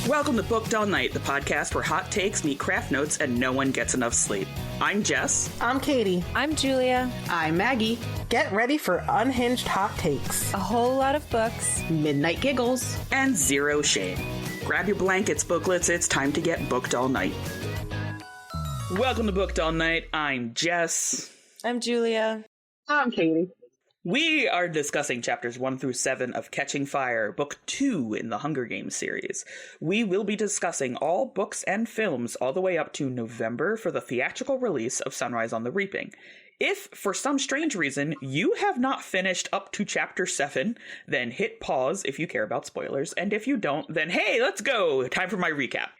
Welcome to Booked All Night, the podcast where hot takes meet craft notes and no one gets enough sleep. I'm Jess. I'm Katy. I'm Julia. I'm Maggie. Get ready for unhinged hot takes, A whole lot of books, midnight giggles, and zero shame. Grab your blankets, booklets, it's time to get booked all night. Welcome to Booked All Night. I'm Jess. I'm Julia. I'm Katy. We are discussing chapters 1 through 7 of Catching Fire, book 2 in the Hunger Games series. We will be discussing all books and films all the way up to November for the theatrical release of Sunrise on the Reaping. If, for some strange reason, you have not finished up to chapter 7, then hit pause if you care about spoilers, and if you don't, then hey, let's go! Time for my recap.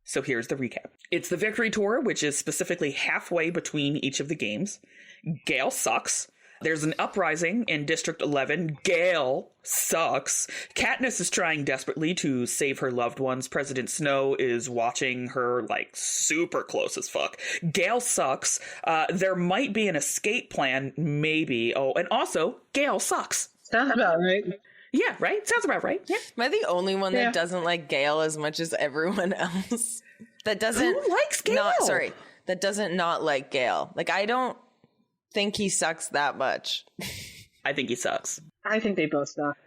So here's the recap. It's the Victory Tour, which is specifically halfway between each of the games. Gale sucks. There's an uprising in District 11. Gale sucks. Katniss is trying desperately to save her loved ones. President Snow is watching her, like, super close as fuck. Gale sucks. There might be an escape plan, maybe. Oh, and also, Gale sucks. Sounds about right. Yeah, right? Sounds about right. Yeah. Am I the only one that doesn't like Gale as much as everyone else? That doesn't... Who likes Gale? That doesn't not like Gale. Like, I don't think he sucks that much. I think he sucks. I think they both suck.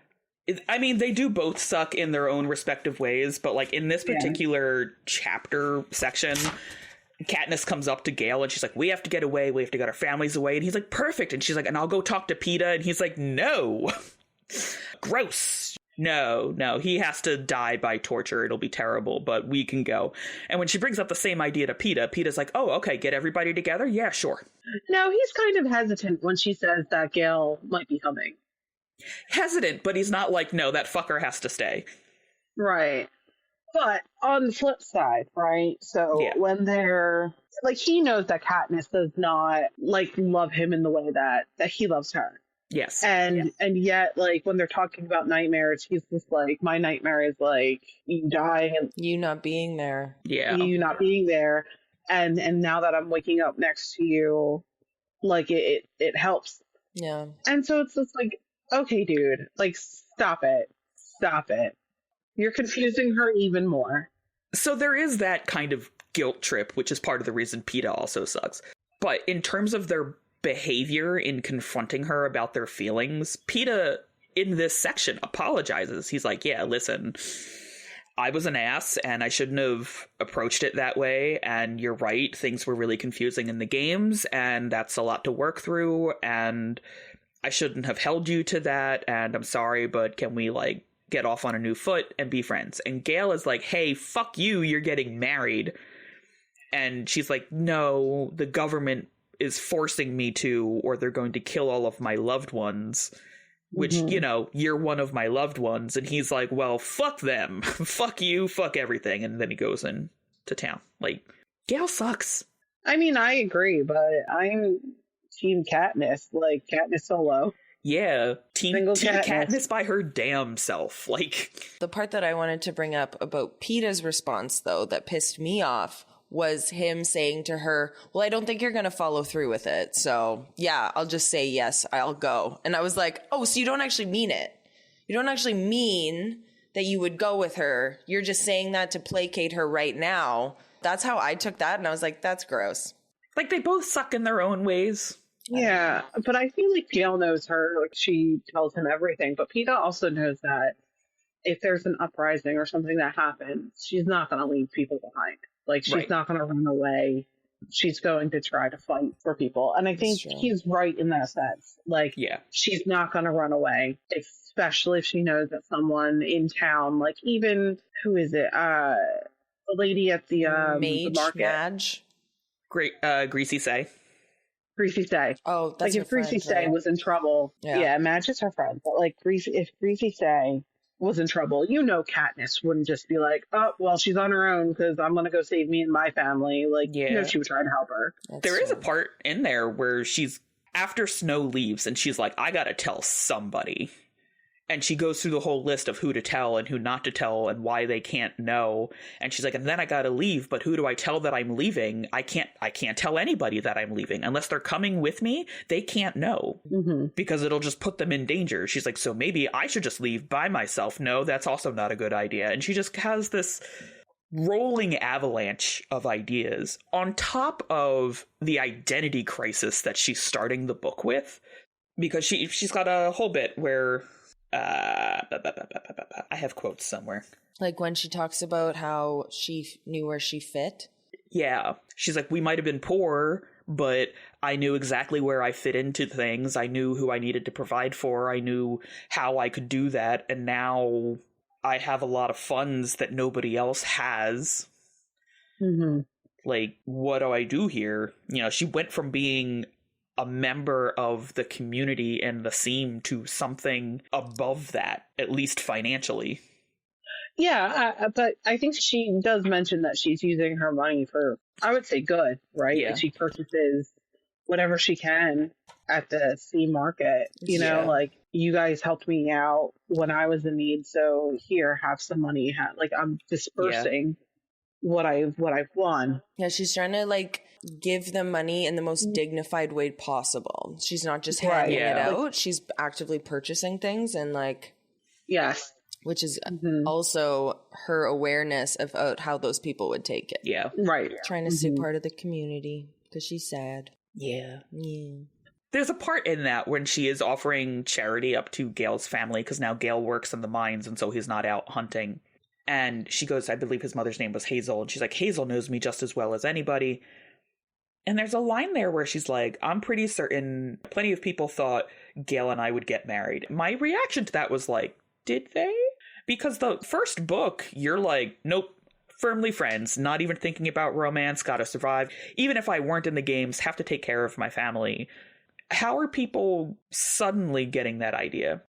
I mean, they do both suck in their own respective ways, but, like, in this particular chapter section, Katniss comes up to Gale and she's like, we have to get away, we have to get our families away, and he's like, perfect, and she's like, and I'll go talk to Peeta, and he's like, no. Gross. No, he has to die by torture. It'll be terrible, but we can go. And when she brings up the same idea to Peeta, Peeta's like, oh, okay, get everybody together? Yeah, sure. No, he's kind of hesitant when she says that Gale might be coming. Hesitant, but he's not like, no, that fucker has to stay. Right. But on the flip side, right? So when they're, like, he knows that Katniss does not, like, love him in the way that he loves her. Yes. And yet, like, when they're talking about nightmares, he's just like, my nightmare is, like, you dying and you not being there. Yeah. You not being there. And now that I'm waking up next to you, like, it helps. Yeah. And so it's just like, okay, dude, like, stop it. Stop it. You're confusing her even more. So there is that kind of guilt trip, which is part of the reason Peeta also sucks. But in terms of their behavior in confronting her about their feelings, Peeta in this section apologizes. He's like, yeah, listen, I was an ass and I shouldn't have approached it that way, and you're right, things were really confusing in the games and that's a lot to work through, and I shouldn't have held you to that, and I'm sorry, but can we, like, get off on a new foot and be friends? And Gale is like, hey, fuck you, you're getting married. And she's like, no, the government is forcing me to, or they're going to kill all of my loved ones, which, you know, you're one of my loved ones. And he's like, well, fuck them. Fuck you, fuck everything. And then he goes into town. Like, Gale sucks. I mean, I agree, but I'm Team Katniss. Like, Katniss solo. Yeah, team Katniss. Katniss by her damn self. Like, the part that I wanted to bring up about Peeta's response, though, that pissed me off was him saying to her, well, I don't think you're going to follow through with it. So, yeah, I'll just say yes, I'll go. And I was like, oh, so you don't actually mean it. You don't actually mean that you would go with her. You're just saying that to placate her right now. That's how I took that. And I was like, that's gross. Like, they both suck in their own ways. Yeah, but I feel like Gale knows her. Like, she tells him everything. But Peeta also knows that if there's an uprising or something that happens, she's not going to leave people behind. Like, she's not going to run away. She's going to try to fight for people. And I think he's right in that sense. Like, she's not going to run away, especially if she knows that someone in town, like, even, who is it? The lady at the market. Madge? Greasy Say. Greasy Say. Oh, that's like, if Greasy Say was in trouble. Yeah, Madge is her friend. But, like, if Greasy Say was in trouble, you know, Katniss wouldn't just be like, oh, well, she's on her own because I'm going to go save me and my family. Like, you know, she would try to help her. There is a part in there where she's, after Snow leaves, and she's like, I got to tell somebody. And she goes through the whole list of who to tell and who not to tell and why they can't know. And she's like, and then I gotta leave, but who do I tell that I'm leaving? I can't tell anybody that I'm leaving. Unless they're coming with me, they can't know. Because it'll just put them in danger. She's like, so maybe I should just leave by myself. No, that's also not a good idea. And she just has this rolling avalanche of ideas on top of the identity crisis that she's starting the book with. Because she's got a whole bit where... I have quotes somewhere. Like when she talks about how she knew where she fit. Yeah. She's like, we might have been poor, but I knew exactly where I fit into things. I knew who I needed to provide for. I knew how I could do that. And now I have a lot of funds that nobody else has. Like, what do I do here? You know, she went from being a member of the community and the scene to something above that, at least financially. Yeah, but I think she does mention that she's using her money for, I would say, good, right? Yeah. And she purchases whatever she can at the sea market. You know, like, you guys helped me out when I was in need, so here, have some money. Like, I'm dispersing what I've won. Yeah, she's trying to, like, give them money in the most dignified way possible. She's not just handing it out. She's actively purchasing things and, like... Yes. Which is also her awareness of how those people would take it. Yeah. Right. Trying to stay part of the community because she's sad. Yeah. Yeah. There's a part in that when she is offering charity up to Gale's family, because now Gale works in the mines and so he's not out hunting. And she goes, I believe his mother's name was Hazel. And she's like, Hazel knows me just as well as anybody. And there's a line there where she's like, I'm pretty certain plenty of people thought Gale and I would get married. My reaction to that was like, did they? Because the first book, you're like, nope, firmly friends, not even thinking about romance, gotta survive. Even if I weren't in the games, have to take care of my family. How are people suddenly getting that idea?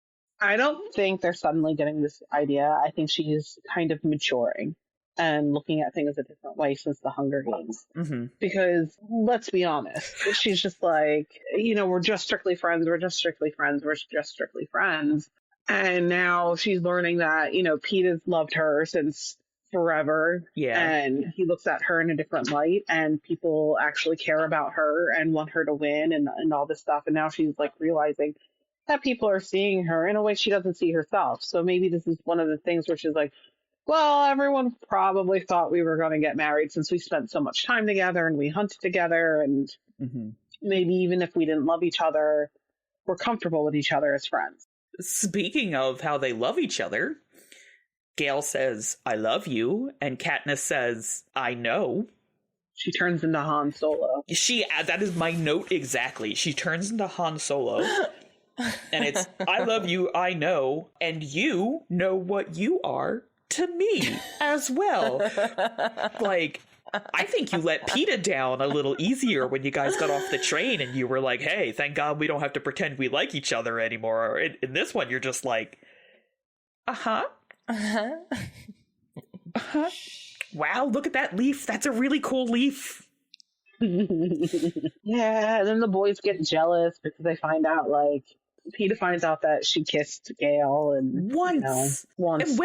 I don't think they're suddenly getting this idea. I think she's kind of maturing and looking at things a different way since the Hunger Games. Because, let's be honest, she's just like, you know, we're just strictly friends, we're just strictly friends, we're just strictly friends. And now she's learning that, you know, Pete has loved her since forever. Yeah. And he looks at her in a different light, and people actually care about her and want her to win and all this stuff. And now she's like realizing that people are seeing her in a way she doesn't see herself. So maybe this is one of the things where she's like, well, everyone probably thought we were going to get married since we spent so much time together and we hunted together. And maybe even if we didn't love each other, we're comfortable with each other as friends. Speaking of how they love each other, Gale says, I love you. And Katniss says, I know. She turns into Han Solo. That is my note exactly. She turns into Han Solo. And it's, I love you, I know. And you know what you are to me as well. Like, I think you let PETA down a little easier when you guys got off the train and you were like, hey, thank God we don't have to pretend we like each other anymore. In this one, you're just like, wow, look at that leaf. That's a really cool leaf. Yeah, and then the boys get jealous because they find out, like, PETA finds out that she kissed Gale and once. And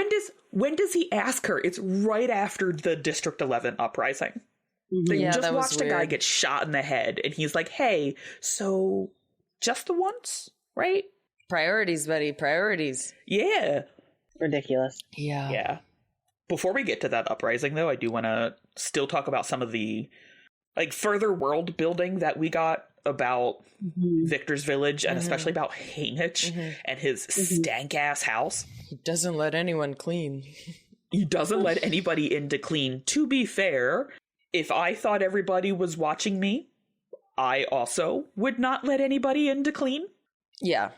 when does he ask her? It's right after the District 11 uprising. They just watched a guy get shot in the head, and he's like, "Hey, so just the once, right? Priorities, buddy, priorities." Yeah, ridiculous. Yeah. Before we get to that uprising, though, I do want to still talk about some of the further world building that we got about Victor's village, and especially about Haymitch and his stank ass house. He doesn't let anyone clean. He doesn't let anybody in to clean. To be fair, if I thought everybody was watching me, I also would not let anybody in to clean. Yeah.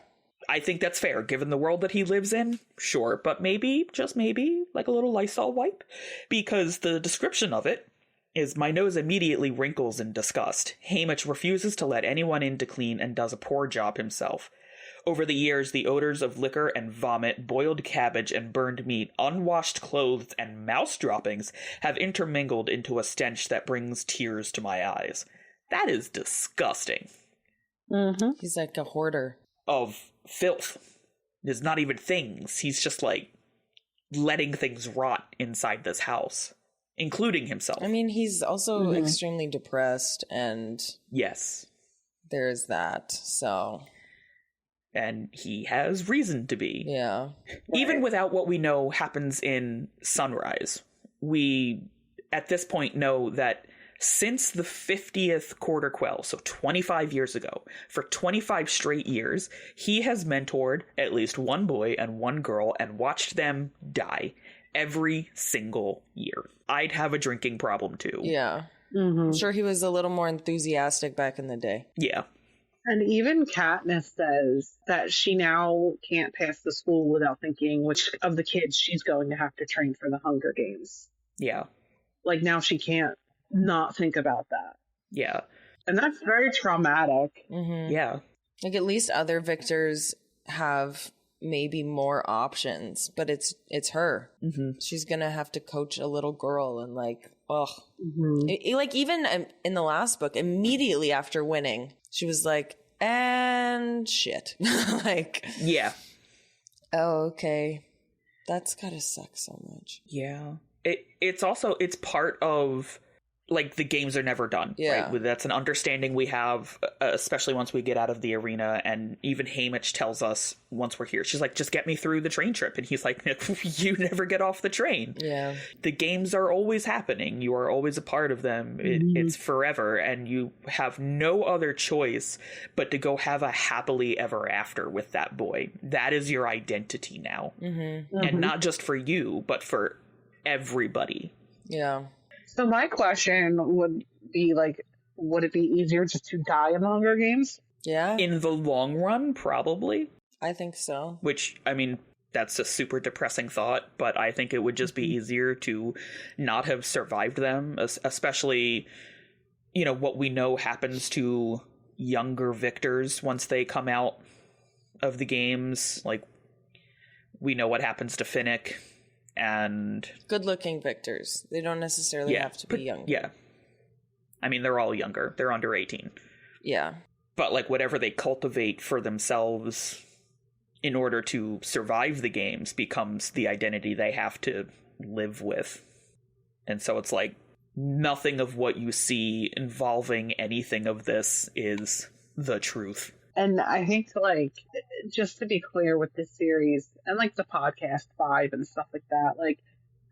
I think that's fair, given the world that he lives in. Sure, but maybe, just maybe, like a little Lysol wipe. Because the description of it is, my nose immediately wrinkles in disgust. Haymitch refuses to let anyone in to clean and does a poor job himself. Over the years, the odors of liquor and vomit, boiled cabbage and burned meat, unwashed clothes, and mouse droppings have intermingled into a stench that brings tears to my eyes. That is disgusting. He's like a hoarder. Of filth. There's not even things. He's just like letting things rot inside this house, including himself. I mean, he's also extremely depressed, and yes, there's that. So, and he has reason to be. yeah. Even without what we know happens in Sunrise, we at this point know that since the 50th Quarter Quell, so 25 years ago, for 25 straight years, he has mentored at least one boy and one girl and watched them die every single year. I'd have a drinking problem too. Yeah. I'm sure he was a little more enthusiastic back in the day. Yeah. And even Katniss says that she now can't pass the school without thinking which of the kids she's going to have to train for the Hunger Games. Yeah. Like, now she can't not think about that. Yeah. And that's very traumatic. Yeah. Like, at least other victors have maybe more options, but it's her. She's gonna have to coach a little girl, and like, like, even in the last book, immediately after winning, she was like, and shit. Like, Yeah. oh, okay, that's gotta suck so much. Yeah. It's part of, like, the games are never done. Yeah. Right? That's an understanding we have, especially once we get out of the arena. And even Haymitch tells us once we're here, she's like, just get me through the train trip. And he's like, you never get off the train. Yeah. The games are always happening. You are always a part of them. It's forever. And you have no other choice but to go have a happily ever after with that boy. That is your identity now. And not just for you, but for everybody. Yeah. So my question would be, like, would it be easier just to die in the Hunger Games? Yeah. In the long run, probably. I think so. Which, I mean, that's a super depressing thought, but I think it would just be easier to not have survived them, especially, you know, what we know happens to younger victors once they come out of the games. Like, we know what happens to Finnick. And good-looking victors. They don't necessarily have to be younger. Yeah. I mean, they're all younger. They're under 18. Yeah. But, like, whatever they cultivate for themselves in order to survive the games becomes the identity they have to live with. And so it's like, nothing of what you see involving anything of this is the truth. And I think, like, just to be clear with this series and, like, the podcast vibe and stuff like that, like,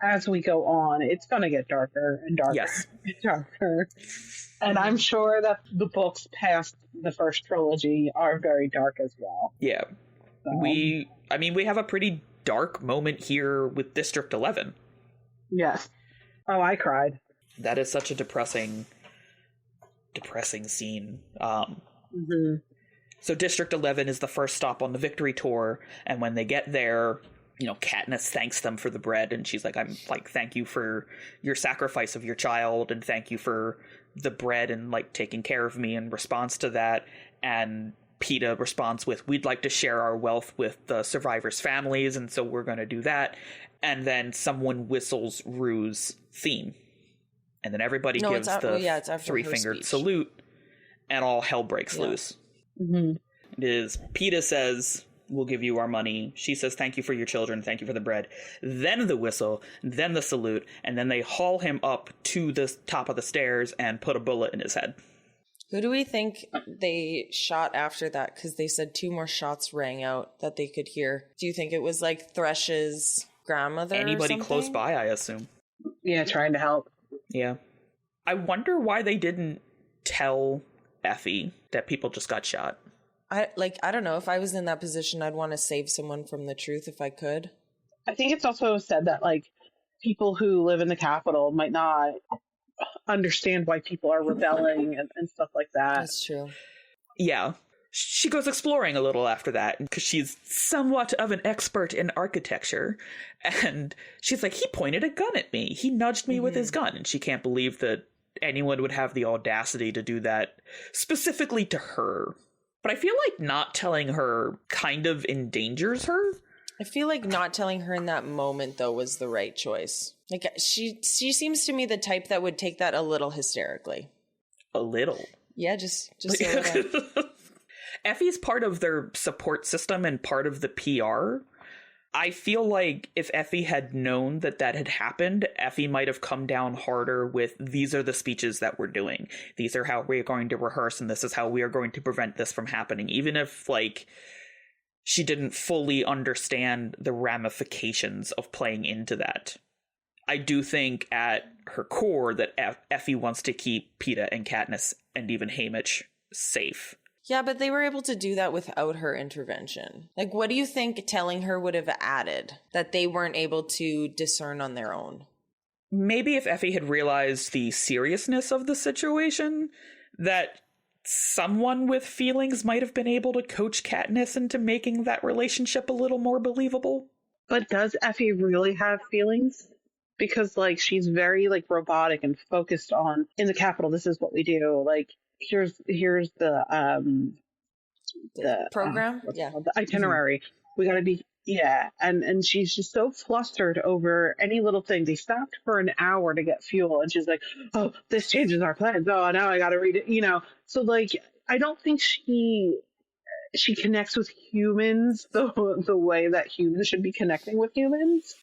as we go on, it's going to get darker and darker. Yes. And darker. And I'm sure that the books past the first trilogy are very dark as well. Yeah. We have a pretty dark moment here with District 11. Yes. Oh, I cried. That is such a depressing scene. So District 11 is the first stop on the victory tour, and when they get there, you know, Katniss thanks them for the bread, and she's like, I'm like, thank you for your sacrifice of your child, and thank you for the bread and, like, taking care of me in response to that. And Peeta responds with, we'd like to share our wealth with the survivors' families, and so we're going to do that. And then someone whistles Rue's theme. And then everybody gives the three-fingered salute, and all hell breaks loose. It is Peeta says, we'll give you our money. She says, thank you for your children, thank you for the bread. Then the whistle, then the salute, and then they haul him up to the top of the stairs and put a bullet in his head. Who do we think they shot after that? Because they said 2 more shots rang out that they could hear. Do you think it was like Thresh's grandmother? Anybody close by, I assume. Yeah, trying to help. Yeah. I wonder why they didn't tell Effie that people just got shot. I don't know. If I was in that position, I'd want to save someone from the truth if I could. I think it's also said that, like, people who live in the capital might not understand why people are rebelling and stuff like that. That's true. Yeah. She goes exploring a little after that because she's somewhat of an expert in architecture. And she's like, he pointed a gun at me. He nudged me with his gun. And she can't believe that anyone would have the audacity to do that specifically to her. But I feel like not telling her kind of endangers her. I feel like not telling her in that moment, though, was the right choice. Like, she seems to me the type that would take that a little hysterically. A little? Yeah, just a little. Effie's part of their support system and part of the PR. I feel like if Effie had known that that had happened, Effie might have come down harder with, these are the speeches that we're doing. These are how we're going to rehearse, and this is how we are going to prevent this from happening. Even if, like, she didn't fully understand the ramifications of playing into that. I do think at her core that Effie wants to keep Peeta and Katniss and even Haymitch safe. Yeah, but they were able to do that without her intervention. Like, what do you think telling her would have added that they weren't able to discern on their own? Maybe if Effie had realized the seriousness of the situation, that someone with feelings might have been able to coach Katniss into making that relationship a little more believable. But does Effie really have feelings? Because, like, she's very, like, robotic and focused on, in the Capitol, this is what we do. Like, here's the program, the itinerary. We got to be, and she's just so flustered over any little thing. They stopped for an hour to get fuel, and she's like, oh, this changes our plans. Oh, now I got to read it, so, like, I don't think she connects with humans the way that humans should be connecting with humans.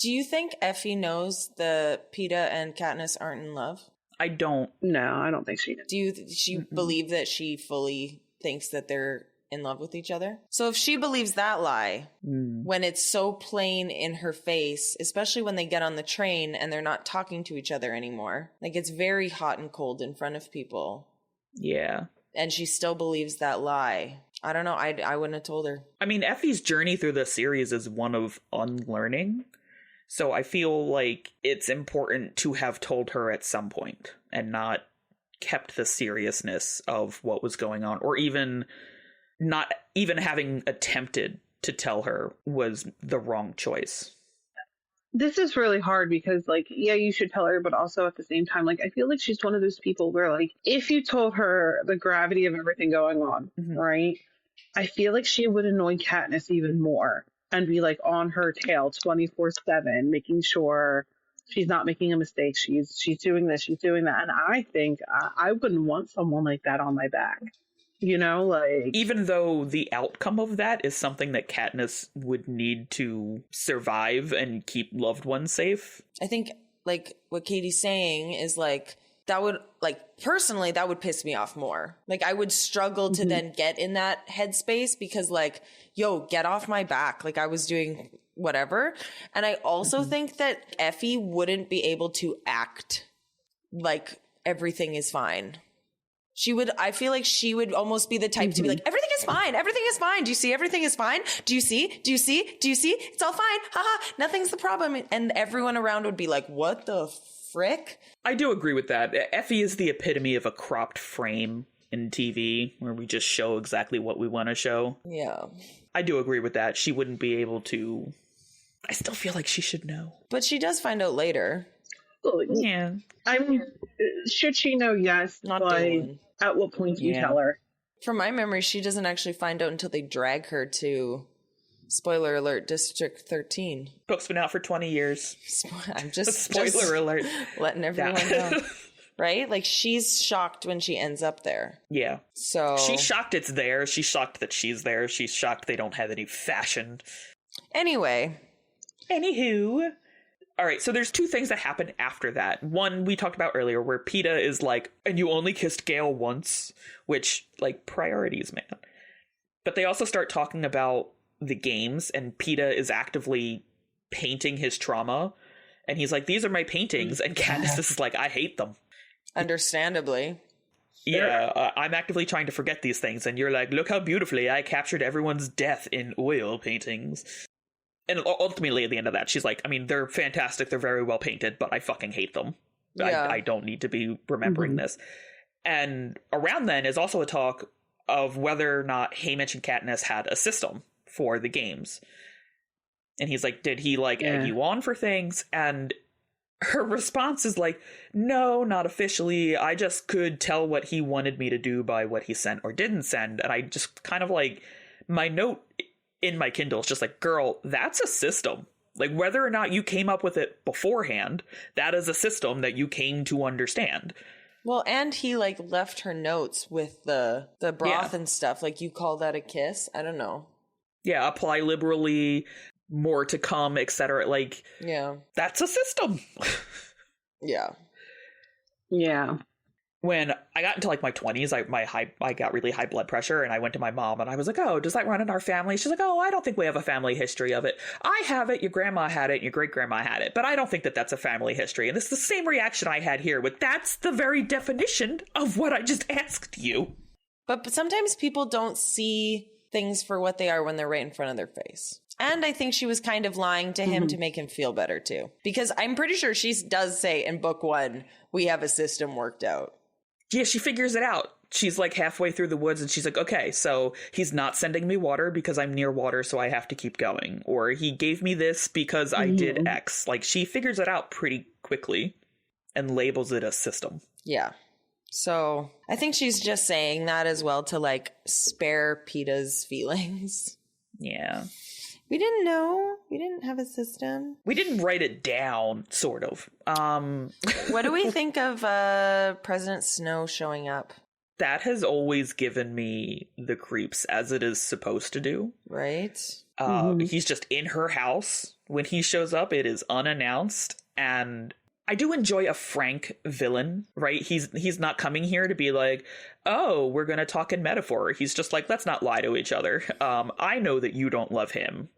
Do you think Effie knows the Peeta and Katniss aren't in love? I don't. No, I don't think she does. Do she believe that she fully thinks that they're in love with each other? So if she believes that lie, when it's so plain in her face, especially when they get on the train and they're not talking to each other anymore, like, it's very hot and cold in front of people. Yeah. And she still believes that lie. I don't know. I wouldn't have told her. I mean, Effie's journey through the series is one of unlearning. So I feel like it's important to have told her at some point and not kept the seriousness of what was going on, or even not even having attempted to tell her was the wrong choice. This is really hard because, like, yeah, you should tell her, but also at the same time, like, I feel like she's one of those people where, like, if you told her the gravity of everything going on, right, I feel like she would annoy Katniss even more and be, like, on her tail 24/7, making sure she's not making a mistake. She's doing this, she's doing that. And I think I wouldn't want someone like that on my back. Like... Even though the outcome of that is something that Katniss would need to survive and keep loved ones safe. I think, like, what Katy's saying is, like, that would, like, personally, that would piss me off more. Like, I would struggle to then get in that headspace because, like, yo, get off my back. Like, I was doing whatever. And I also think that Effie wouldn't be able to act like everything is fine. I feel like she would almost be the type to be like, everything is fine. Everything is fine. Do you see? Everything is fine. Do you see? Do you see? Do you see? It's all fine. Haha. Nothing's the problem. And everyone around would be like, what the frick? I do agree with that. Effie is the epitome of a cropped frame in TV where we just show exactly what we want to show. Yeah. I do agree with that. She wouldn't be able to... I still feel like she should know. But she does find out later. Yeah. I mean, should she know? Yes. Not but at what point do you tell her? From my memory, she doesn't actually find out until they drag her to, spoiler alert, District 13. Book's been out for 20 years. I'm just... spoiler alert. Letting everyone know. Right? Like, she's shocked when she ends up there. Yeah. So... She's shocked it's there. She's shocked that she's there. She's shocked they don't have any fashion. Anyway. Anywho... All right, so there's two things that happen after that. One, we talked about earlier, where Peeta is like, and you only kissed Gale once, which, like, priorities, man. But they also start talking about the games, and Peeta is actively painting his trauma. And he's like, these are my paintings. And Katniss is like, I hate them. Understandably. Yeah, I'm actively trying to forget these things. And you're like, look how beautifully I captured everyone's death in oil paintings. And ultimately, at the end of that, she's like, I mean, they're fantastic. They're very well painted, but I fucking hate them. Yeah. I don't need to be remembering this. And around then is also a talk of whether or not Haymitch and Katniss had a system for the games. And he's like, did he, like, egg you on for things? And her response is like, no, not officially. I just could tell what he wanted me to do by what he sent or didn't send. And I just kind of, like, my note in my Kindle is just like, girl, that's a system. Like, whether or not you came up with it beforehand, that is a system that you came to understand. Well, and he like left her notes with the broth and stuff. Like, you call that a kiss? I don't know. Yeah, apply liberally, more to come, etc. Like, yeah, that's a system. Yeah. Yeah. When I got into like my 20s, I got really high blood pressure, and I went to my mom and I was like, "Oh, does that run in our family?" She's like, "Oh, I don't think we have a family history of it. I have it, your grandma had it, and your great grandma had it, but I don't think that that's a family history." And it's the same reaction I had here with, that's the very definition of what I just asked you. But sometimes people don't see things for what they are when they're right in front of their face. And I think she was kind of lying to him to make him feel better too. Because I'm pretty sure she does say in book 1, we have a system worked out. Yeah, she figures it out. She's like halfway through the woods and she's like, okay, so he's not sending me water because I'm near water, so I have to keep going. Or he gave me this because I did X. Like, she figures it out pretty quickly and labels it a system. Yeah. So I think she's just saying that as well to like spare PETA's feelings. Yeah. We didn't know. We didn't have a system. We didn't write it down, sort of. What do we think of President Snow showing up? That has always given me the creeps, as it is supposed to do. Right? He's just in her house. When he shows up, it is unannounced. And I do enjoy a frank villain, right? He's not coming here to be like, oh, we're going to talk in metaphor. He's just like, let's not lie to each other. I know that you don't love him.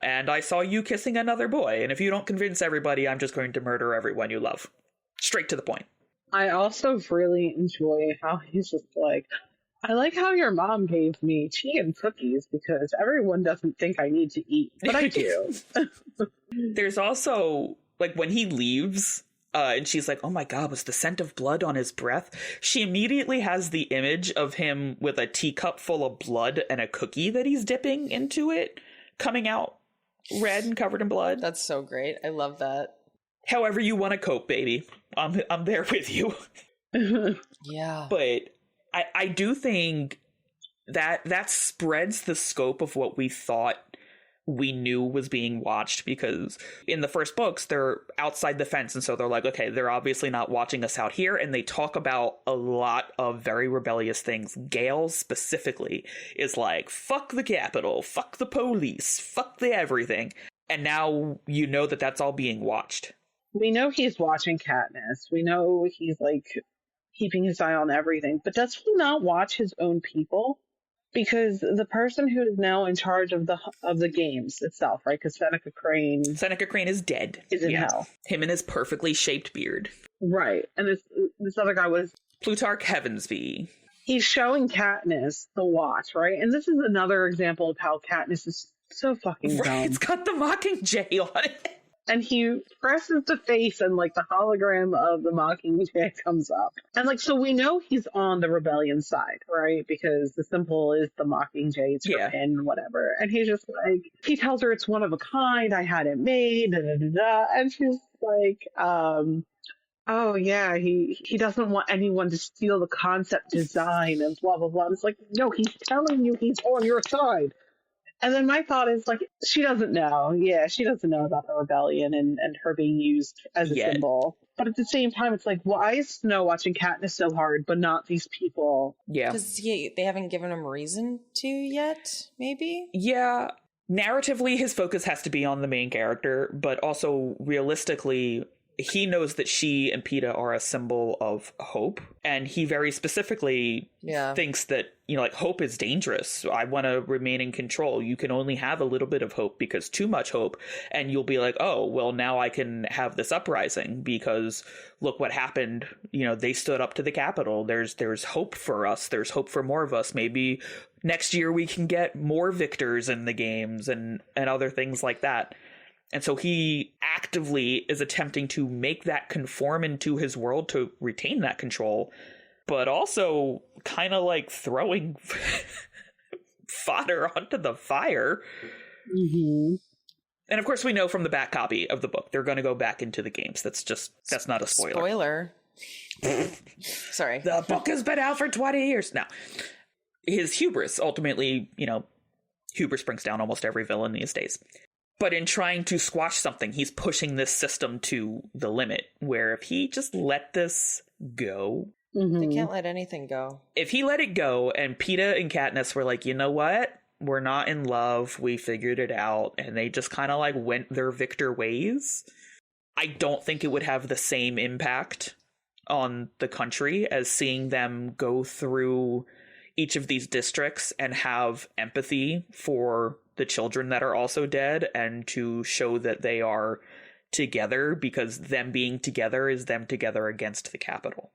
And I saw you kissing another boy, and if you don't convince everybody, I'm just going to murder everyone you love. Straight to the point. I also really enjoy how he's just like, I like how your mom gave me tea and cookies because everyone doesn't think I need to eat, but I do. There's also, like, when he leaves, and she's like, oh my god, was the scent of blood on his breath? She immediately has the image of him with a teacup full of blood and a cookie that he's dipping into it, coming out red and covered in blood. That's so great. I love that. However you want to cope, baby. I'm there with you. Yeah. But I do think that spreads the scope of what we thought we knew was being watched, because in the first books, they're outside the fence. And so they're like, okay, they're obviously not watching us out here. And they talk about a lot of very rebellious things. Gale specifically is like, fuck the Capitol, fuck the police, fuck the everything. And now you know that that's all being watched. We know he's watching Katniss. We know he's like keeping his eye on everything. But does he not watch his own people? Because the person who is now in charge of the games itself, right? Because Seneca Crane is dead. Is in hell. Him and his perfectly shaped beard. Right. And this other guy was Plutarch Heavensby. He's showing Katniss the watch, right? And this is another example of how Katniss is so fucking dumb. It's got the Mockingjay on it. And he presses the face and like the hologram of the Mockingjay comes up. And like, so we know he's on the rebellion side, right? Because the symbol is the Mockingjay, it's her pin, whatever. And he's just like, he tells her it's one of a kind, I had it made, da, da, da, da. And she's like, oh yeah, he doesn't want anyone to steal the concept design and blah, blah, blah. And it's like, no, he's telling you he's on your side. And then my thought is, like, she doesn't know. Yeah, she doesn't know about the rebellion and her being used as a symbol. But at the same time, it's like, why is Snow watching Katniss so hard, but not these people? Yeah. Because they haven't given him reason to yet, maybe? Yeah. Narratively, his focus has to be on the main character, but also realistically, he knows that she and PETA are a symbol of hope. And he very specifically thinks that, like, hope is dangerous. I want to remain in control. You can only have a little bit of hope, because too much hope, and you'll be like, oh, well, now I can have this uprising because look what happened. They stood up to the Capitol. There's hope for us. There's hope for more of us. Maybe next year we can get more victors in the games and other things like that. And so he actively is attempting to make that conform into his world to retain that control, but also kind of like throwing fodder onto the fire. Mm-hmm. And of course, we know from the back copy of the book, they're going to go back into the games. That's not a spoiler. Sorry. The book has been out for 20 years now. His hubris, ultimately, hubris brings down almost every villain these days. But in trying to squash something, he's pushing this system to the limit, where if he just let this go. They can't let anything go. If he let it go and Peeta and Katniss were like, you know what? We're not in love. We figured it out. And they just kind of like went their victor ways. I don't think it would have the same impact on the country as seeing them go through each of these districts and have empathy for the children that are also dead and to show that they are together, because them being together is them together against the Capitol.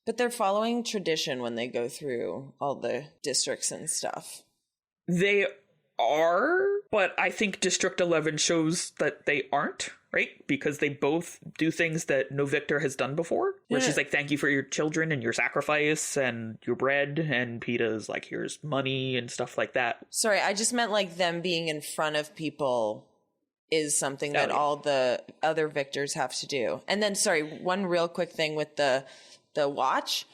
But they're following tradition when they go through all the districts and stuff. They are, but I think District 11 shows that they aren't, right? Because they both do things that no victor has done before. Where she's like, thank you for your children and your sacrifice and your bread. And Peeta's like, here's money and stuff like that. Sorry, I just meant like them being in front of people is something that all the other victors have to do. And then, sorry, one real quick thing with the watch.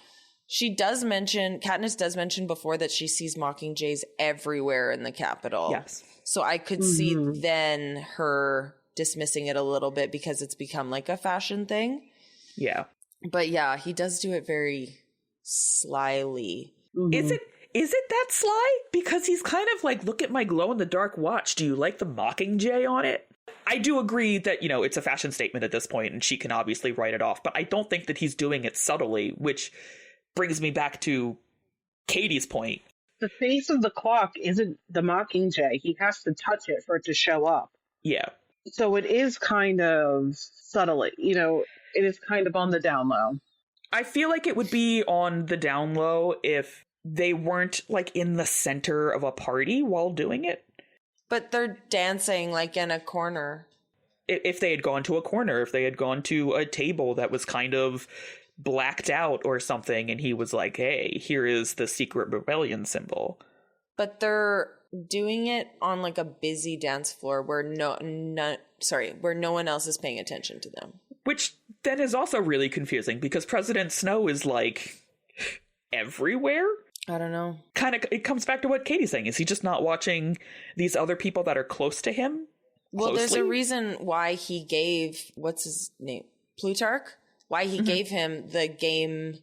Katniss does mention before that she sees mockingjays everywhere in the Capitol. Yes. So I could see then her dismissing it a little bit because it's become like a fashion thing. Yeah. But yeah, he does do it very slyly. Is it that sly? Because he's kind of like, look at my glow-in-the-dark watch. Do you like the Mockingjay on it? I do agree that, you know, it's a fashion statement at this point and she can obviously write it off. But I don't think that he's doing it subtly, which brings me back to Katy's point. The face of the clock isn't the Mockingjay. He has to touch it for it to show up. Yeah. So it is kind of subtly, you know, it is kind of on the down low. I feel like it would be on the down low if they weren't like in the center of a party while doing it. But they're dancing like in a corner. If they had gone to a corner, if they had gone to a table that was kind of blacked out or something, and he was like, hey, here is the secret rebellion symbol. But they're doing it on like a busy dance floor where no one else is paying attention to them. Which then is also really confusing because President Snow is like everywhere. I don't know. Kind of, it comes back to what Katy's saying. Is he just not watching these other people that are close to him? Well, there's a reason why he gave, what's his name? Plutarch? Why he gave him the game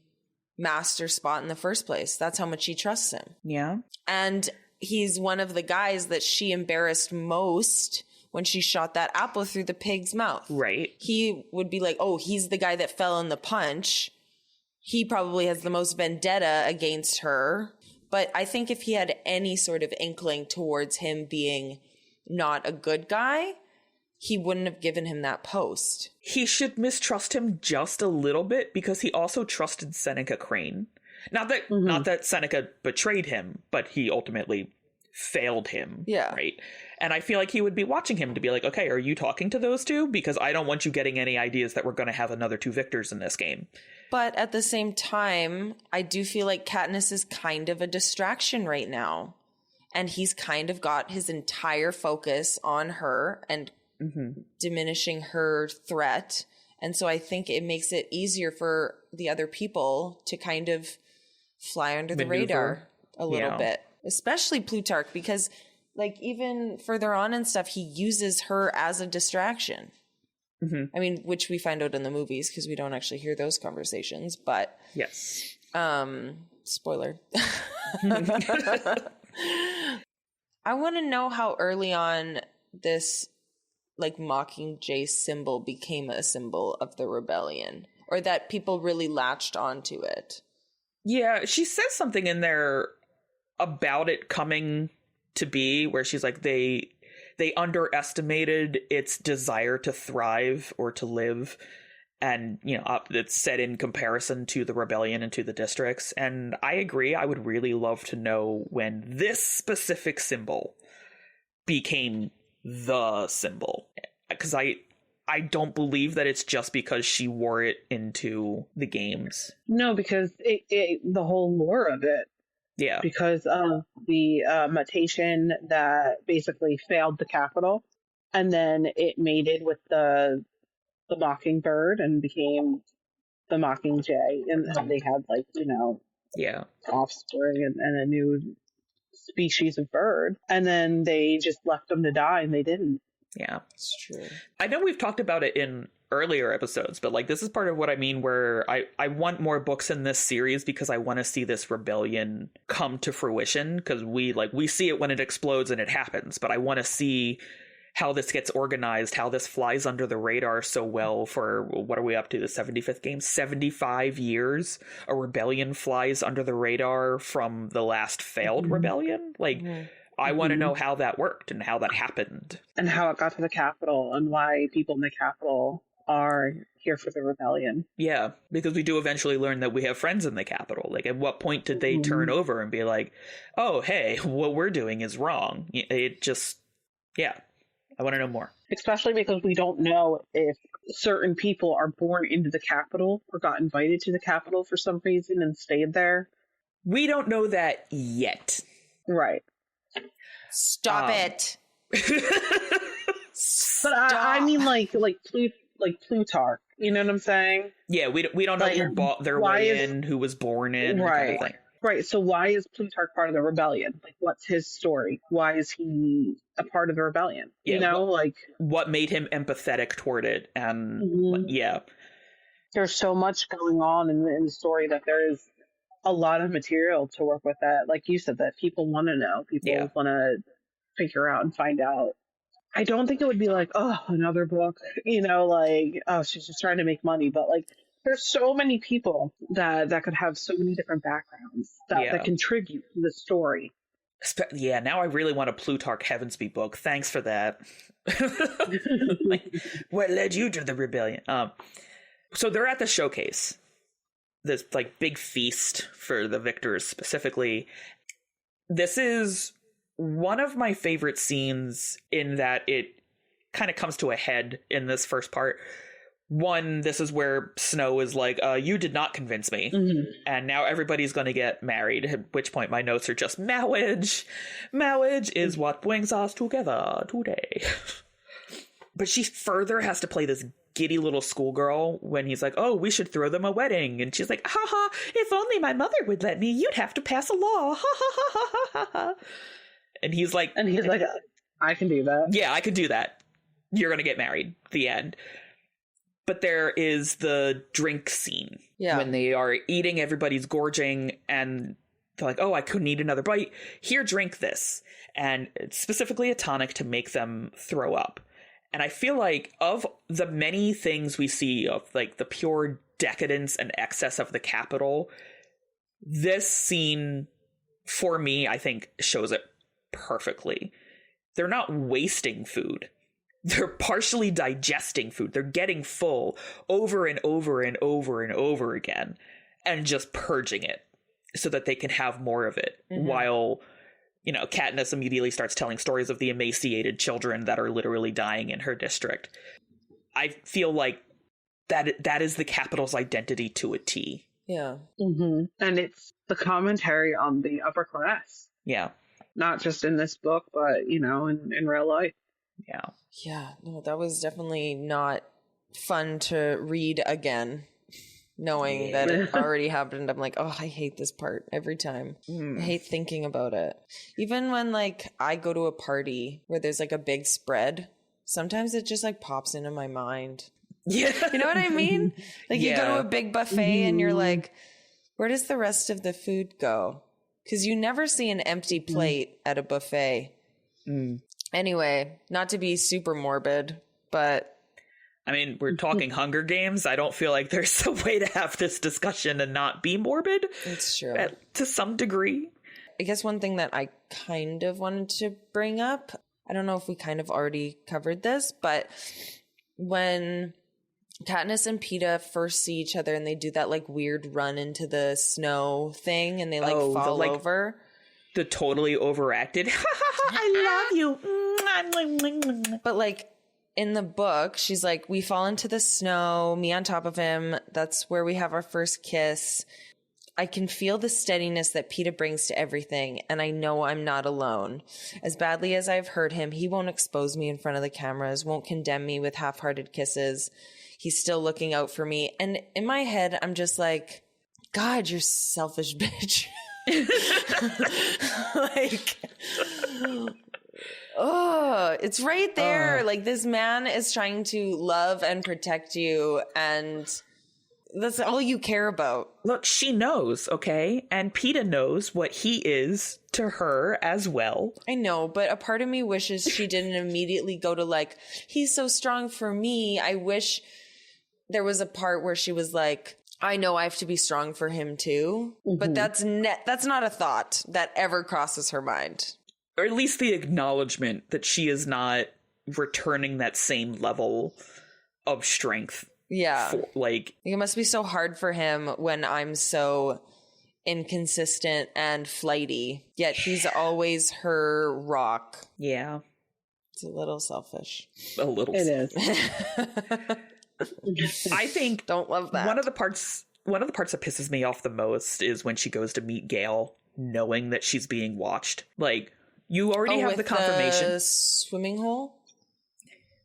master spot in the first place. That's how much he trusts him. Yeah. And he's one of the guys that she embarrassed most when she shot that apple through the pig's mouth. Right. He would be like, oh, he's the guy that fell in the punch. He probably has the most vendetta against her. But I think if he had any sort of inkling towards him being not a good guy, he wouldn't have given him that post. He should mistrust him just a little bit because he also trusted Seneca Crane. Not that Seneca betrayed him, but he ultimately failed him. Yeah. Right. And I feel like he would be watching him to be like, okay, are you talking to those two? Because I don't want you getting any ideas that we're going to have another two victors in this game. But at the same time, I do feel like Katniss is kind of a distraction right now. And he's kind of got his entire focus on her and diminishing her threat. And so I think it makes it easier for the other people to kind of fly under the radar a little bit. Especially Plutarch, because like even further on and stuff, he uses her as a distraction. I mean, which we find out in the movies because we don't actually hear those conversations, but yes. Spoiler. I want to know how early on this like Mockingjay symbol became a symbol of the rebellion, or that people really latched onto it. Yeah, she says something in there about it coming to be, where she's like, they underestimated its desire to thrive or to live. And, you know, it's set in comparison to the rebellion and to the districts. And I agree. I would really love to know when this specific symbol became the symbol. Because I don't believe that it's just because she wore it into the games. No, because the whole lore of it. Yeah. Because of the mutation that basically failed the Capitol. And then it mated with the mockingbird and became the Mockingjay. And they had, like, you know, offspring and a new species of bird. And then they just left them to die and they didn't. Yeah. It's true. I know we've talked about it in earlier episodes, but like this is part of what I mean where I want more books in this series because I want to see this rebellion come to fruition, because we see it when it explodes and it happens, but I want to see how this gets organized, how this flies under the radar so well for, what are we up to, the 75th game? 75 years a rebellion flies under the radar from the last failed rebellion. Like, I want to know how that worked and how that happened. And how it got to the Capitol and why people in the Capitol are here for the rebellion. Yeah, because we do eventually learn that we have friends in the Capitol. Like, at what point did they turn over and be like, oh, hey, what we're doing is wrong? It just, yeah. I want to know more. Especially because we don't know if certain people are born into the Capitol or got invited to the Capitol for some reason and stayed there. We don't know that yet. Right. Stop it. But I mean, like Plutarch. You know what I'm saying? Yeah, we don't know who bought their way in, who was born in. Right. Kind of Right. So why is Plutarch part of the rebellion? Like, what's his story? Why is he a part of the rebellion? Yeah, you know, what made him empathetic toward it? And yeah, there's so much going on in the story that there is a lot of material to work with. That, like you said, that people want to know. People want to figure out and find out. I don't think it would be like, oh, another book. You know, like, oh, she's just trying to make money. But like, there's so many people that could have so many different backgrounds that contribute to the story. Yeah, now I really want a Plutarch Heavensby book. Thanks for that. Like, what led you to the rebellion? So they're at the showcase, this like big feast for the victors specifically. This is one of my favorite scenes in that it kind of comes to a head in this first part. One, this is where Snow is like, you did not convince me. And now everybody's going to get married. At which point my notes are just, marriage. Marriage is what brings us together today. But she further has to play this giddy little schoolgirl when he's like, oh, we should throw them a wedding. And she's like, ha ha, if only my mother would let me, you'd have to pass a law. Ha ha ha ha ha ha. And he's like, I can do that. Yeah, I could do that. You're going to get married. The end. But there is the drink scene when they are eating, everybody's gorging, and they're like, oh, I couldn't eat another bite. Here, drink this. And it's specifically a tonic to make them throw up. And I feel like of the many things we see of like the pure decadence and excess of the Capitol, this scene, for me, I think shows it perfectly. They're not wasting food. They're partially digesting food. They're getting full over and over and over and over again and just purging it so that they can have more of it while, you know, Katniss immediately starts telling stories of the emaciated children that are literally dying in her district. I feel like that is the Capitol's identity to a T. Yeah. And it's the commentary on the upper class. Yeah. Not just in this book, but, you know, in real life. Yeah. Yeah, no, that was definitely not fun to read again, knowing that it already happened. I'm like, oh, I hate this part every time. I hate thinking about it. Even when, like, I go to a party where there's, like, a big spread, sometimes it just, like, pops into my mind. Yeah. You know what I mean? Like, you go to a big buffet and you're like, where does the rest of the food go? Because you never see an empty plate at a buffet. Anyway, not to be super morbid, but... I mean, we're talking Hunger Games. I don't feel like there's a way to have this discussion and not be morbid. It's true. To some degree. I guess one thing that I kind of wanted to bring up, I don't know if we kind of already covered this, but when Katniss and Peeta first see each other and they do that, like, weird run into the snow thing and they, like, fall over... The totally overacted, I love you. But like in the book, she's like, we fall into the snow, me on top of him. That's where we have our first kiss. I can feel the steadiness that Peeta brings to everything. And I know I'm not alone. As badly as I've hurt him, he won't expose me in front of the cameras, won't condemn me with half-hearted kisses. He's still looking out for me. And in my head, I'm just like, God, you're selfish bitch. Like, Oh, it's right there. Like, this man is trying to love and protect you, and that's all you care about. Look, she knows, okay? And Peeta knows what he is to her as well. I know, but a part of me wishes she didn't immediately go to, like, he's so strong for me. I wish there was a part where she was like, I know I have to be strong for him too. Mm-hmm. But that's not a thought that ever crosses her mind. Or at least the acknowledgement that she is not returning that same level of strength. Yeah. Like, it must be so hard for him when I'm so inconsistent and flighty, yet he's always her rock. Yeah. It's a little selfish. A little. It is. I think don't love that. One of the parts that pisses me off the most is when she goes to meet Gale, knowing that she's being watched. Like, you already have the confirmation. The swimming hole?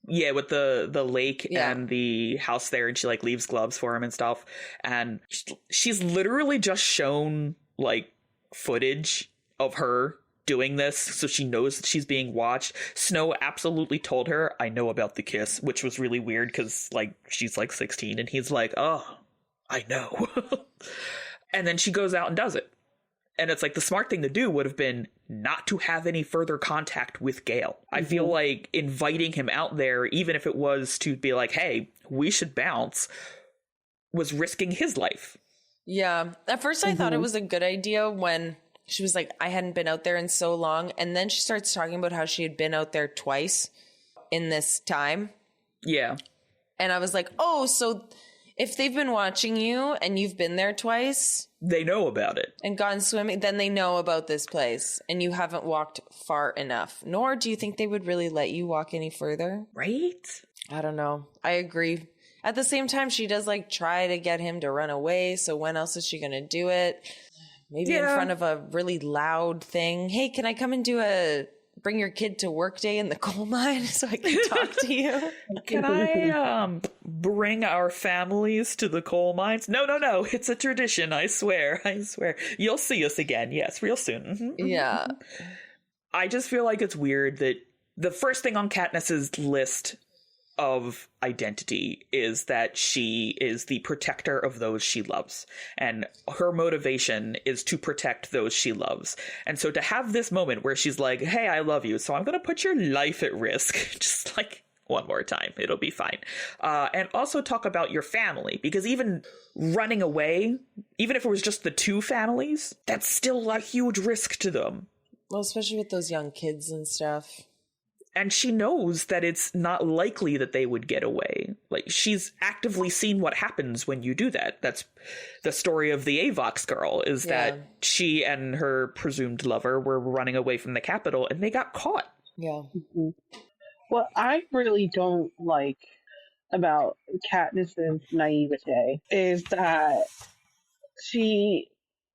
Yeah, with the lake and the house there, and she like leaves gloves for him and stuff. And she's literally just shown like footage of her doing this, so she knows that she's being watched. Snow absolutely told her, I know about the kiss, which was really weird because like she's like 16 and he's like, oh, I know. And then she goes out and does it. And it's like the smart thing to do would have been not to have any further contact with Gale. Mm-hmm. I feel like inviting him out there, even if it was to be like, hey, we should bounce, was risking his life. Yeah. At first I thought it was a good idea when she was like, I hadn't been out there in so long. And then she starts talking about how she had been out there twice in this time. Yeah. And I was like, oh, so if they've been watching you and you've been there twice, they know about it and gone swimming, then they know about this place and you haven't walked far enough. Nor do you think they would really let you walk any further. Right? I don't know. I agree. At the same time, she does like try to get him to run away. So when else is she going to do it? Maybe in front of a really loud thing. Hey, can I come and do a bring your kid to work day in the coal mine so I can talk to you? Can I bring our families to the coal mines? No. It's a tradition. I swear. You'll see us again. Yes, real soon. Mm-hmm. Yeah. I just feel like it's weird that the first thing on Katniss's list of identity is that she is the protector of those she loves, and her motivation is to protect those she loves. And so to have this moment where she's like, hey, I love you, so I'm gonna put your life at risk, just like one more time, it'll be fine. And also talk about your family, because even running away, even if it was just the two families, that's still a huge risk to them. Well, especially with those young kids and stuff. And she knows that it's not likely that they would get away. Like, she's actively seen what happens when you do that. That's the story of the Avox girl, is that she and her presumed lover were running away from the capital and they got caught. Yeah. Mm-hmm. What I really don't like about Katniss's naivete is that she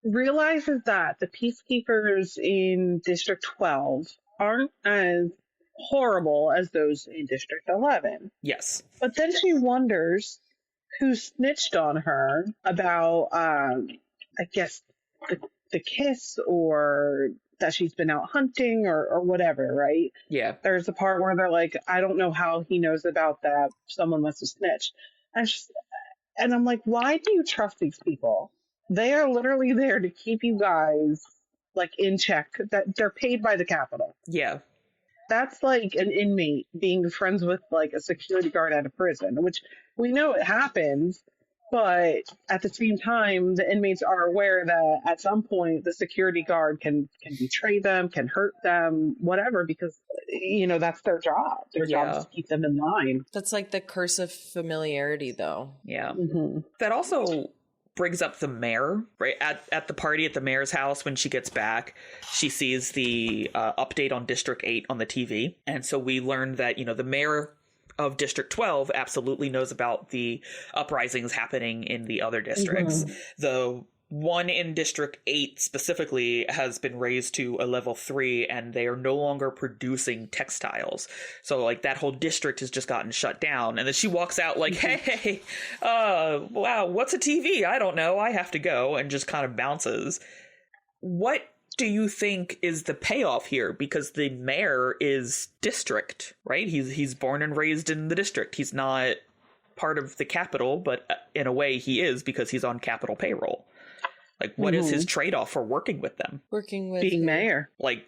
realizes that the peacekeepers in District 12 aren't as horrible as those in District 11. Yes. But then she wonders who snitched on her about, I guess, the kiss, or that she's been out hunting or whatever, right? Yeah. There's a part where they're like, I don't know how he knows about that. Someone must have snitched. And I'm like, why do you trust these people? They are literally there to keep you guys like in check. That they're paid by the Capitol. Yeah. That's like an inmate being friends with like a security guard at a prison, which we know it happens, but at the same time, the inmates are aware that at some point the security guard can betray them, can hurt them, whatever, because, you know, that's their job. Their job is to keep them in line. That's like the curse of familiarity, though. Yeah. Mm-hmm. That also brings up the mayor, right? At the party at the mayor's house, when she gets back, she sees the update on District 8 on the TV. And so we learned that, you know, the mayor of District 12 absolutely knows about the uprisings happening in the other districts. Mm-hmm. The one in District 8 specifically has been raised to a level 3, and they are no longer producing textiles. So like that whole district has just gotten shut down. And then she walks out like, hey, wow, what's a TV? I don't know. I have to go, and just kind of bounces. What do you think is the payoff here? Because the mayor is district, right? He's born and raised in the district. He's not part of the capital, but in a way he is, because he's on capital payroll. Like, what is his trade-off for working with them? Working with being mayor. Like,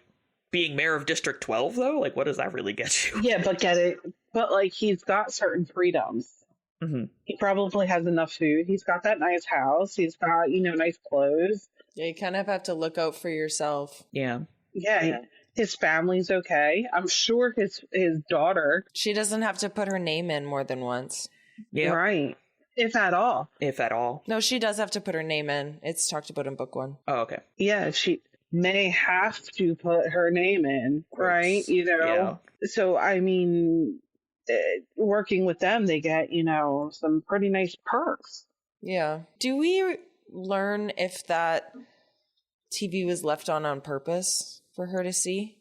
being mayor of District 12, though? Like, what does that really get you? Yeah, but like, he's got certain freedoms. Mm-hmm. He probably has enough food. He's got that nice house. He's got, nice clothes. Yeah, you kind of have to look out for yourself. Yeah. Yeah. His family's okay. I'm sure his daughter. She doesn't have to put her name in more than once. Yeah. Right. If at all. If at all. No, she does have to put her name in. It's talked about in book 1. Oh, okay. Yeah, she may have to put her name in, right? Yeah. So, I mean, working with them, they get, some pretty nice perks. Yeah. Do we learn if that TV was left on purpose for her to see?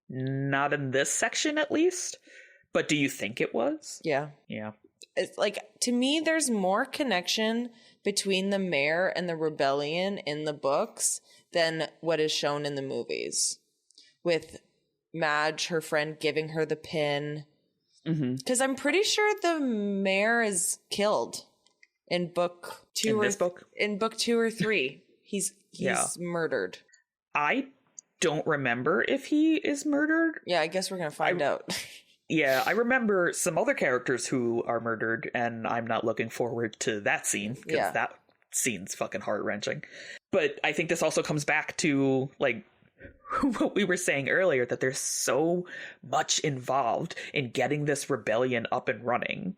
Not in this section, at least. But do you think it was? Yeah. Yeah. It's like, to me, there's more connection between the mayor and the rebellion in the books than what is shown in the movies. With Madge, her friend, giving her the pin. Because I'm pretty sure the mayor is killed in book 2 in book 2 or 3. He's murdered. I don't remember if he is murdered. Yeah, I guess we're gonna find out. Yeah, I remember some other characters who are murdered, and I'm not looking forward to that scene, because that scene's fucking heart-wrenching. But I think this also comes back to, like, what we were saying earlier, that there's so much involved in getting this rebellion up and running.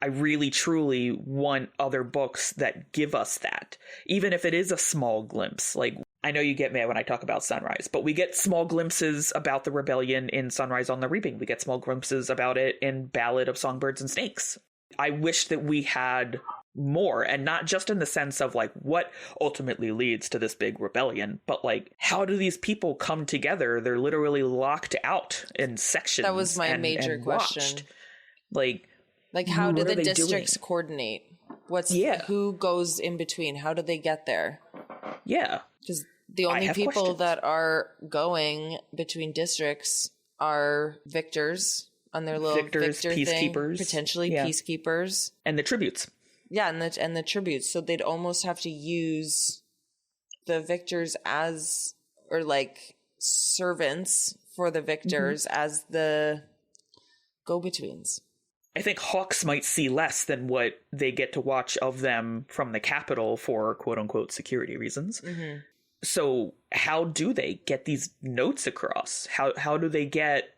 I really, truly want other books that give us that, even if it is a small glimpse. Like, I know you get mad when I talk about Sunrise, but we get small glimpses about the rebellion in Sunrise on the Reaping. We get small glimpses about it in Ballad of Songbirds and Snakes. I wish that we had more, and not just in the sense of, like, what ultimately leads to this big rebellion, but, like, how do these people come together? They're literally locked out in sections. That was my major question. Like, how do the districts coordinate? Who goes in between? How do they get there? Yeah. Because the only people that are going between districts are victors on their little victor peacekeepers, thing, potentially peacekeepers, and the tributes. Yeah, and the tributes. So they'd almost have to use the victors as, or like servants for the victors as the go-betweens. I think Hawks might see less than what they get to watch of them from the Capitol for quote-unquote security reasons. So how do they get these notes across? How do they get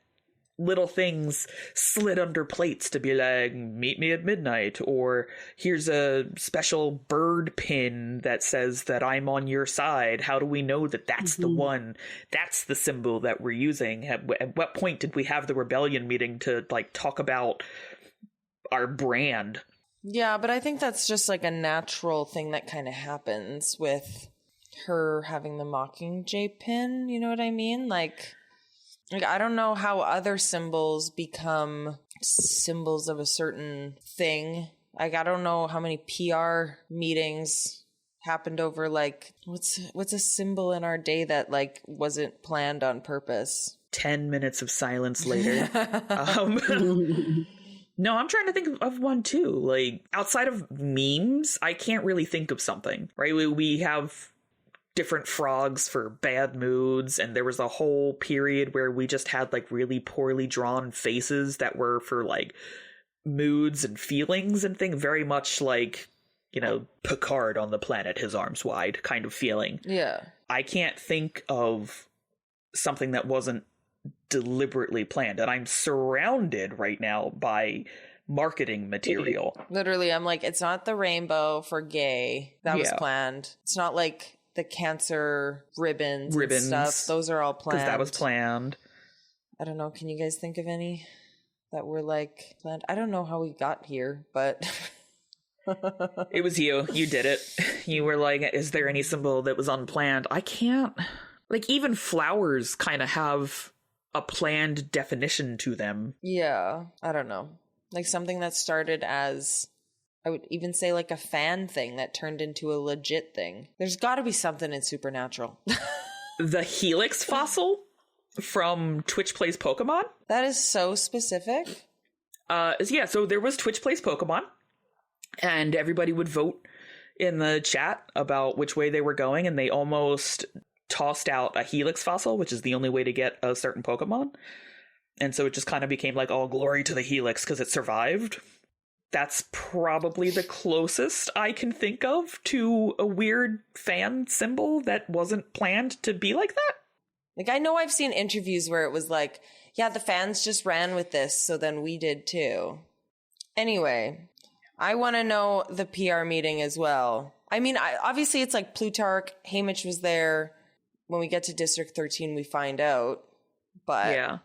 little things slid under plates to be like, meet me at midnight, or here's a special bird pin that says that I'm on your side? How do we know that that's the one? That's the symbol that we're using? At what point did we have the rebellion meeting to, like, talk about our brand? Yeah, but I think that's just like a natural thing that kind of happens with her having the Mockingjay pin. You know what I mean? Like I don't know how other symbols become symbols of a certain thing. Like, I don't know how many PR meetings happened over, like, what's a symbol in our day that, like, wasn't planned on purpose? 10 minutes of silence later. No, I'm trying to think of one too. Like, outside of memes, I can't really think of something, right? We have different frogs for bad moods, and there was a whole period where we just had, like, really poorly drawn faces that were for, like, moods and feelings and things, very much like, you know, Picard on the planet, his arms wide kind of feeling. Yeah. I can't think of something that wasn't deliberately planned, and I'm surrounded right now by marketing material. Literally, I'm like, it's not the rainbow for gay. That was planned. It's not like the cancer ribbons and stuff. Those are all planned. Because that was planned. I don't know. Can you guys think of any that were, like, planned? I don't know how we got here, but... It was you. You did it. You were like, is there any symbol that was unplanned? I can't... Like, even flowers kind of have a planned definition to them. Yeah. I don't know. Like, something that started as... I would even say, like, a fan thing that turned into a legit thing. There's got to be something in Supernatural. The Helix fossil from Twitch Plays Pokemon. That is so specific. So there was Twitch Plays Pokemon, and everybody would vote in the chat about which way they were going, and they almost tossed out a Helix fossil, which is the only way to get a certain Pokemon. And so it just kind of became like, all glory to the Helix because it survived. That's probably the closest I can think of to a weird fan symbol that wasn't planned to be like that. Like, I know I've seen interviews where it was like, yeah, the fans just ran with this, so then we did too. Anyway, I want to know the PR meeting as well. I mean, obviously it's like Plutarch, Haymitch was there. When we get to District 13, we find out. But yeah.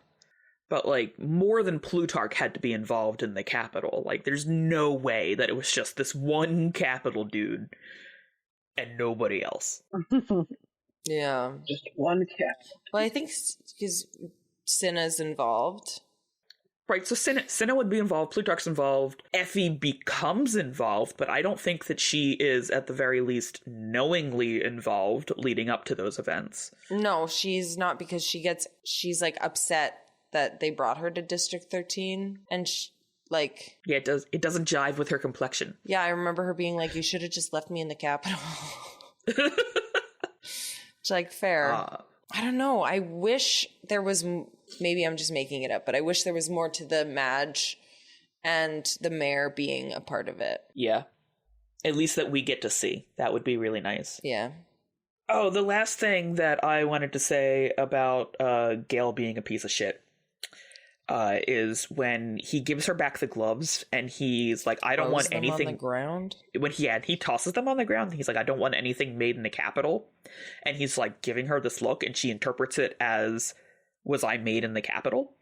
But, like, more than Plutarch had to be involved in the Capitol. Like, there's no way that it was just this one Capitol dude and nobody else. Yeah. Just one cat. Well, I think because Cinna's involved. Right, so Cinna would be involved, Plutarch's involved, Effie becomes involved, but I don't think that she is, at the very least, knowingly involved leading up to those events. No, she's not, because she's, like, upset that they brought her to District 13, and yeah, it doesn't jive with her complexion. Yeah, I remember her being like, you should have just left me in the Capitol. It's like, fair. I don't know, I wish there was, maybe I'm just making it up, but I wish there was more to the Madge and the mayor being a part of it. Yeah, at least that we get to see. That would be really nice. Yeah. Oh, the last thing that I wanted to say about Gale being a piece of shit is when he gives her back the gloves and he's like, I don't want anything on the ground. When he tosses them on the ground, he's like, I don't want anything made in the Capitol. And he's like giving her this look and she interprets it as, was I made in the Capitol?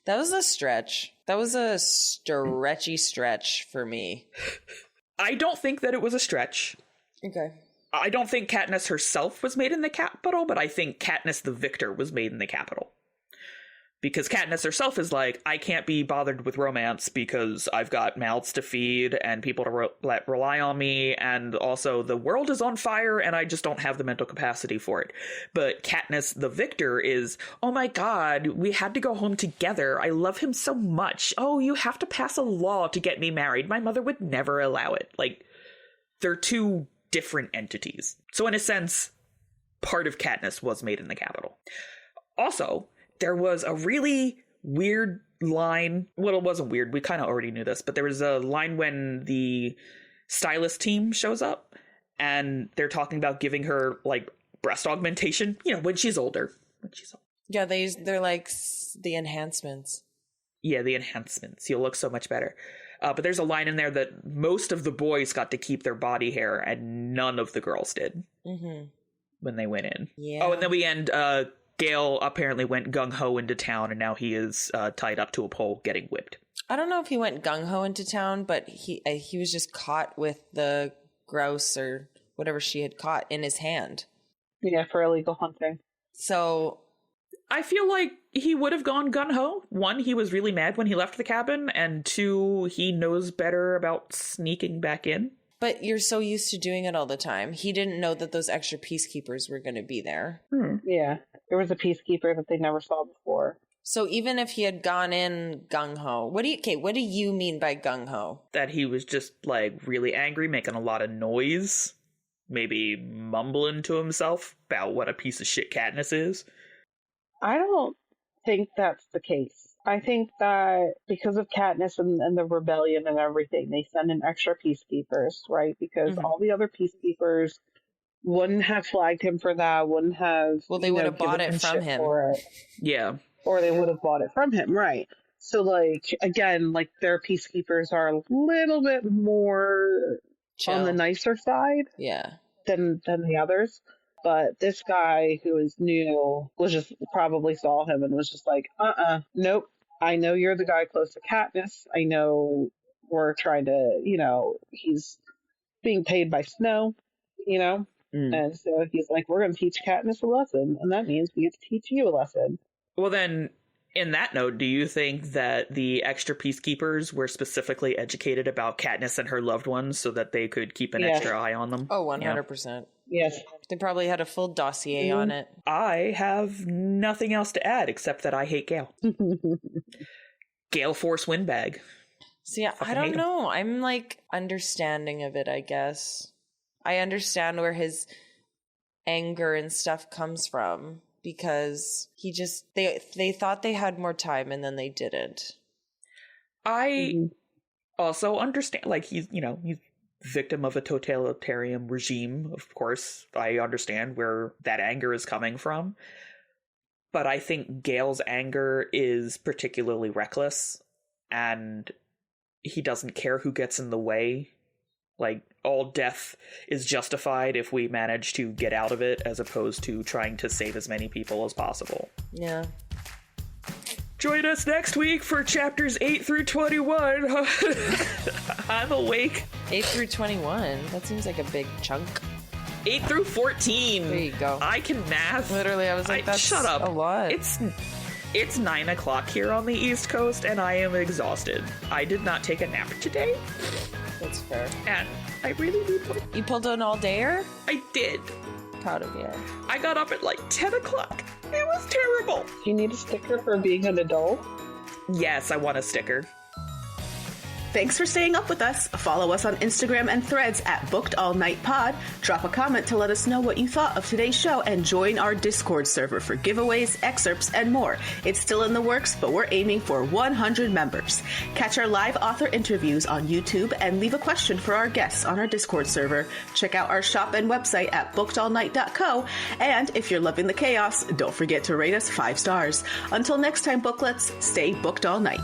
That was a stretch. That was a stretchy stretch for me. I don't think that it was a stretch. Okay. I don't think Katniss herself was made in the Capitol, but I think Katniss the victor was made in the Capitol. Because Katniss herself is like, I can't be bothered with romance because I've got mouths to feed and people to rely on me, and also the world is on fire and I just don't have the mental capacity for it. But Katniss the victor is, oh my god, we had to go home together. I love him so much. Oh, you have to pass a law to get me married. My mother would never allow it. Like, they're two different entities. So in a sense, part of Katniss was made in the Capitol. Also, there was a really weird line. Well, it wasn't weird. We kind of already knew this, but there was a line when the stylist team shows up and they're talking about giving her like breast augmentation, when she's older. Yeah, they're like the enhancements. Yeah, the enhancements. You'll look so much better. But there's a line in there that most of the boys got to keep their body hair and none of the girls did when they went in. Yeah. Oh, and then we end, Gale apparently went gung-ho into town, and now he is tied up to a pole getting whipped. I don't know if he went gung-ho into town, but he was just caught with the grouse or whatever she had caught in his hand. Yeah, for illegal hunting. So I feel like he would have gone gung-ho. One, he was really mad when he left the cabin, and two, he knows better about sneaking back in. But you're so used to doing it all the time. He didn't know that those extra peacekeepers were going to be there. Yeah. There was a peacekeeper that they never saw before. So even if he had gone in gung-ho, what do you mean by gung-ho? That he was just like really angry, making a lot of noise, maybe mumbling to himself about what a piece of shit Katniss is. I don't think that's the case. I think that because of Katniss and the rebellion and everything, they send in extra peacekeepers, right? Because all the other peacekeepers wouldn't have flagged him for that, wouldn't have... Well, they would have bought it from him. Yeah. Or they would have bought it from him, right. So, like, again, like, their peacekeepers are a little bit more chill, on the nicer side than the others. But this guy who is new was just probably saw him and was just like, nope. I know you're the guy close to Katniss. I know we're trying to, he's being paid by Snow, And so he's like, we're going to teach Katniss a lesson. And that means we get to teach you a lesson. Well, then In that note, do you think that the extra peacekeepers were specifically educated about Katniss and her loved ones so that they could keep an extra eye on them? Oh, 100%. Yes. They probably had a full dossier on it. I have nothing else to add except that I hate Gale. Gale Force windbag. See, I don't know. I'm like understanding of it, I guess. I understand where his anger and stuff comes from. Because he just, they thought they had more time and then they didn't. I also understand, like, he's victim of a totalitarian regime, of course. I understand where that anger is coming from. But I think Gale's anger is particularly reckless, and he doesn't care who gets in the way. Like, all death is justified if we manage to get out of it, as opposed to trying to save as many people as possible. Yeah. Join us next week for chapters 8 through 21. I'm awake. 8 through 21? That seems like a big chunk. 8 through 14. There you go. I can math. Literally, I was like, that's shut up. A lot. It's 9 o'clock here on the East Coast, and I am exhausted. I did not take a nap today. That's fair. And I really need one. You pulled an all-dayer? I did. Proud of you. I got up at like 10 o'clock. It was terrible. Do you need a sticker for being an adult? Yes, I want a sticker. Thanks for staying up with us. Follow us on Instagram and Threads at BookedAllNightPod. Drop a comment to let us know what you thought of today's show and join our Discord server for giveaways, excerpts, and more. It's still in the works, but we're aiming for 100 members. Catch our live author interviews on YouTube and leave a question for our guests on our Discord server. Check out our shop and website at bookedallnight.co. And if you're loving the chaos, don't forget to rate us 5 stars. Until next time, booklets, stay booked all night.